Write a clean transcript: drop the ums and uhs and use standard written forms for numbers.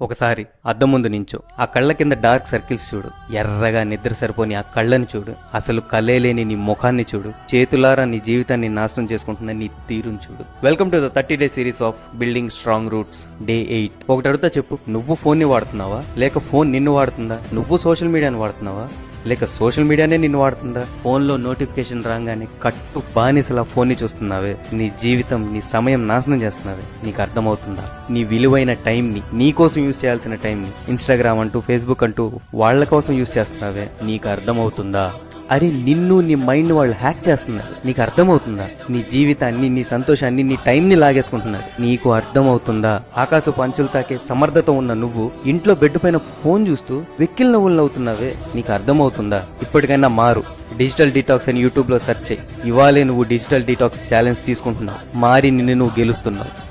ఒకసారి అద్దం ముందు నించో, ఆ కళ్ళ కింద డార్క్ సర్కిల్స్ చూడు, ఎర్రగా నిద్ర సరిపోని ఆ కళ్ళని చూడు, అసలు కలే లేని నీ ముఖాన్ని చూడు, చేతులారా నీ జీవితాన్ని నాశనం చేసుకుంటున్న నీ తీరుని చూడు. Welcome to the 30 Day series of building strong roots day 8. ఒకటి అడుగుతా చెప్పు, నువ్వు ఫోన్ ని వాడుతున్నావా లేక ఫోన్ నిన్ను వాడుతుందా? నువ్వు సోషల్ మీడియాని వాడుతున్నావా లేక సోషల్ మీడియానే నిన్ను వాడుతుందా? ఫోన్ లో నోటిఫికేషన్ రాగానే కట్టు బానిసలా ఫోన్ ని చూస్తున్నావే, నీ జీవితం నీ సమయం నాశనం చేస్తున్నావే. నీకు అర్థమవుతుందా? నీ విలువైన టైం ని, నీ కోసం యూజ్ చేయాల్సిన టైం ని ఇన్స్టాగ్రామ్ అంటూ ఫేస్బుక్ అంటూ వాళ్ళ కోసం యూజ్ చేస్తున్నావే. నీకు అర్థమవుతుందా? అరే నిన్ను నీ మైండ్ వాళ్ళు హ్యాక్ చేస్తున్నారు. నీకు అర్థమవుతుందా? నీ జీవితాన్ని, నీ సంతోషాన్ని, నీ టైం ని లాగేసుకుంటున్నారు. నీకు అర్థమవుతుందా? ఆకాశపు అంచులు తాకే సమర్థత ఉన్న నువ్వు ఇంట్లో బెడ్ పైన ఫోన్ చూస్తూ వెక్కిల నవ్వులు నవ్వుతున్నావే. నీకు అర్థమవుతుందా? ఇప్పటికైనా మారు. డిజిటల్ డీటాక్స్ అని యూట్యూబ్ లో సెర్చ్ చేయి. ఇవాళే నువ్వు డిజిటల్ డీటాక్స్ ఛాలెంజ్ తీసుకుంటున్నావు. మారి నిన్ను నువ్వు గెలుస్తున్నావు.